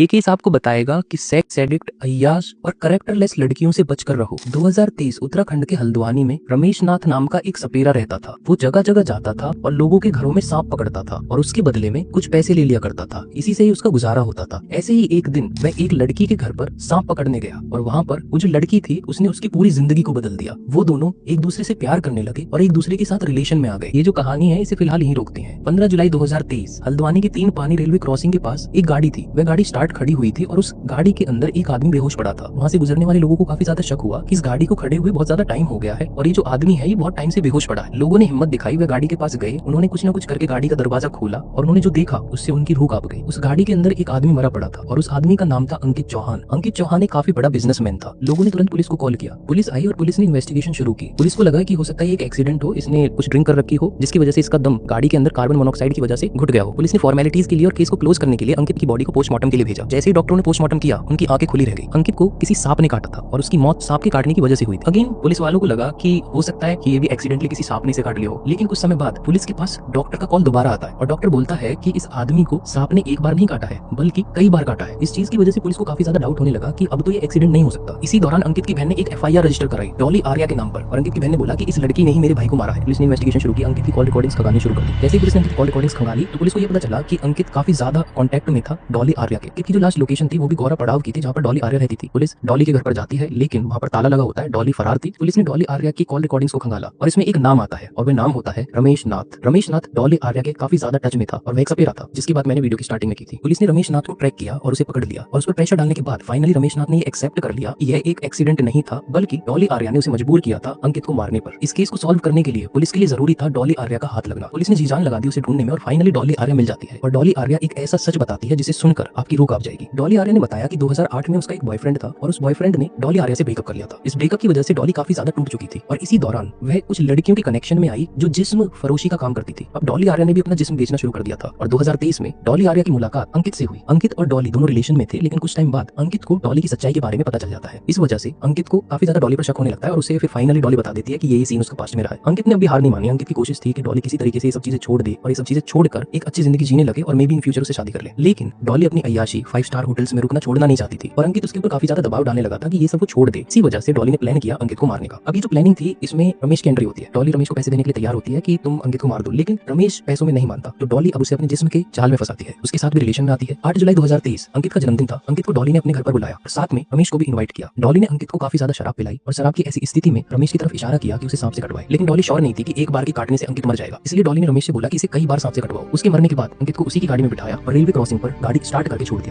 ये केस आपको बताएगा कि सेक्स एडिक्ट, अय्याश और कैरेक्टरलेस लड़कियों से बचकर रहो। 2023 उत्तराखंड के हल्द्वानी में रमेश नाथ नाम का एक सपेरा रहता था। वो जगह जगह जाता था और लोगों के घरों में सांप पकड़ता था और उसके बदले में कुछ पैसे ले लिया करता था। इसी से ही उसका गुजारा होता था। ऐसे ही एक दिन वह एक लड़की के घर पर सांप पकड़ने गया और वहाँ पर वो जो लड़की थी उसने उसकी पूरी जिंदगी को बदल दिया। वो दोनों एक दूसरे से प्यार करने लगे और एक दूसरे के साथ रिलेशन में आ गए। ये जो कहानी है इसे फिलहाल यहीं रोकते हैं। 15 जुलाई 2023 हल्द्वानी के 3 पानी रेलवे क्रॉसिंग के पास एक गाड़ी थी। वह गाड़ी स्टार्ट खड़ी हुई थी और उस गाड़ी के अंदर एक आदमी बेहोश पड़ा था। वहाँ से गुजरने वाले लोगों को काफी ज्यादा शक हुआ कि इस गाड़ी को खड़े हुए बहुत ज्यादा टाइम हो गया है और ये जो आदमी है ये बहुत टाइम से बेहोश पड़ा है। लोगों ने हिम्मत दिखाई, वह गाड़ी के पास गए, उन्होंने कुछ न कुछ करके गाड़ी का दरवाजा खोला और उन्होंने जो देखा उससे उनकी रूह कांप गई। उस गाड़ी के अंदर एक आदमी मरा पड़ा था और उस आदमी का नाम था अंकित चौहान। अंकित चौहान एक काफी बड़ा बिजनेसमैन था। लोगों ने तुरंत पुलिस को कॉल किया। पुलिस आई और पुलिस ने इन्वेस्टिगेशन शुरू की। पुलिस को लगा कि हो सकता है एक एक्सीडेंट हो, इसने कुछ ड्रिंक कर रखी हो जिसकी वजह से इसका दम गाड़ी के अंदर कार्बन मोनोऑक्साइड की वजह से घुट गया हो। पुलिस ने फॉर्मेलिटीज के लिए और केस को क्लोज करने के लिए अंकित की बॉडी को पोस्टमार्टम के लिए भेजा। जैसे ही डॉक्टरों ने पोस्टमार्टम किया उनकी आंखें खुली रह गई। अंकित को किसी सांप ने काटा था और उसकी मौत सांप के काटने की वजह से हुई थी। अगेन पुलिस वालों को लगा कि हो सकता है कि ये भी एक्सीडेंटली किसी सांप ने से काट लिया हो। लेकिन कुछ समय बाद पुलिस के पास डॉक्टर का कॉल दोबारा आता है और डॉक्टर बोलता है कि इस आदमी को सांप ने एक बार नहीं काटा है बल्कि कई बार काटा है। इस चीज की वजह से पुलिस को काफी ज्यादा डाउट होने लगा कि अब तो ये एक्सीडेंट नहीं हो सकता। इसी दौरान अंकित की बहन ने एक एफआईआर रजिस्टर कराई डॉली आर्या के नाम पर और अंकित की बहन ने बोला कि इस लड़की ने ही मेरे भाई को मारा है। पुलिस ने इन्वेस्टिगेशन शुरू की। अंकित की कॉल रिकॉर्डिंग्स खंगालनी शुरू कर दी। जैसे ही पुलिस ने अंकित की कॉल रिकॉर्डिंग्स खंगाली तो पुलिस को ये पता चला कि अंकित काफी ज्यादा कॉन्टैक्ट में था डॉली आर्या के। अंकित की जो लास्ट लोकेशन थी वो भी गौरा पड़ाव की थी जहाँ पर डॉली आर्या रहती थी। पुलिस डॉली के घर पर जाती है लेकिन वहाँ पर ताला लगा होता है, डॉली फरार थी। पुलिस ने डॉली आर्या की कॉल रिकॉर्डिंग्स को खंगाला और इसमें एक नाम आता है और वह नाम होता है रमेश नाथ। रमेश नाथ डॉली आर्या के काफी ज्यादा टच में था और वह एक सपेरा था जिसकी बात मैंने वीडियो की स्टार्टिंग में की थी। पुलिस ने रमेश नाथ को ट्रैक किया और उसे पकड़ लिया और उस पर प्रेशर डालने के बाद फाइनली रमेश नाथ ने ये एक्सेप्ट कर लिया कि यह एक एक्सीडेंट नहीं था बल्कि डॉली आर्या ने उसे मजबूर किया था अंकित को मारने पर। इस केस को सॉल्व करने के लिए पुलिस के लिए जरूरी था डॉली आर्या का हाथ लगना। पुलिस ने जी जान लगा दी उसे ढूंढने में और फाइनली डॉली आर्या मिल जाती है और डॉली आर्या एक ऐसा सच बताती है जिसे सुनकर आपकी रूह कांप जाएगी। डॉली आर्या ने बताया कि 2008 में उसका एक बॉयफ्रेंड था और उस बॉयफ्रेंड ने डॉली आर्या से ब्रेकअप कर लिया था। इस ब्रेकअप की वजह से डॉली काफी ज्यादा टूट चुकी थी और इसी दौरान वह कुछ लड़कियों के कनेक्शन में आई जो जिस्म फरोशी का काम करती थी। अब डॉली आर्या ने भी अपना जिस्म बेचना शुरू कर दिया था और 2023 में डॉली आर्या की मुलाकात अंकित से हुई। अंकित और डॉली दोनों रिलेशन में थे लेकिन कुछ टाइम बाद अंकित को डॉली की सच्चाई के बारे में पता चल जाता है। इस वजह से अंकित को काफी ज्यादा डॉली पर शक होने लगता है और उसे फिर फाइनली डॉली बता देती है कि ये सीन उसका पास्ट में रहा है। अंकित ने अभी हार नहीं मानी। अंकित की कोशिश थी कि डॉली किसी तरीके से ये सब चीजें छोड़ दे और ये सब चीजें छोड़कर एक अच्छी जिंदगी जीने लगे और मे बी इन फ्यूचर उसे शादी कर ले। लेकिन डॉली अपनी अय्याशी 5 स्टार होटल्स में रुकना छोड़ना नहीं चाहती थी और अंकित उसके ऊपर काफी ज्यादा दबाव डालने लगा था कि ये सब वो छोड़ दे। इसी वजह से डॉली ने प्लान किया अंकित को मारने का। अब ये जो प्लानिंग थी इसमें रमेश की एंट्री होती है। डॉली रमेश को पैसे देने के लिए तैयार होती है कि तुम अंकित को मार दो, लेकिन रमेश पैसों में नहीं मानता तो डॉली अब उसे अपने जिस्म के जाल में फंसाती है। उसके साथ भी रिलेशन में आती है। 8 जुलाई 2023 अंकित का जन्मदिन था। अंकित को डॉली ने अपने घर पर बुलाया और साथ में रमेश को भी इनवाइट किया। डॉली ने अंकित को काफी ज्यादा शराब पिलाई और शराब की ऐसी स्थिति में रमेश की तरफ इशारा किया कि उसे सांप से कटवाए, लेकिन डॉली श्योर नहीं थी कि एक बार के काटने से अंकित मर जाएगा। इसलिए डॉली ने रमेश से बोला कि इसे कई बार सांप से कटवाओ। उसके मरने के बाद अंकित को उसी की गाड़ी में बिठाया और रेलवे क्रॉसिंग पर गाड़ी स्टार्ट करके छोड़ दिया।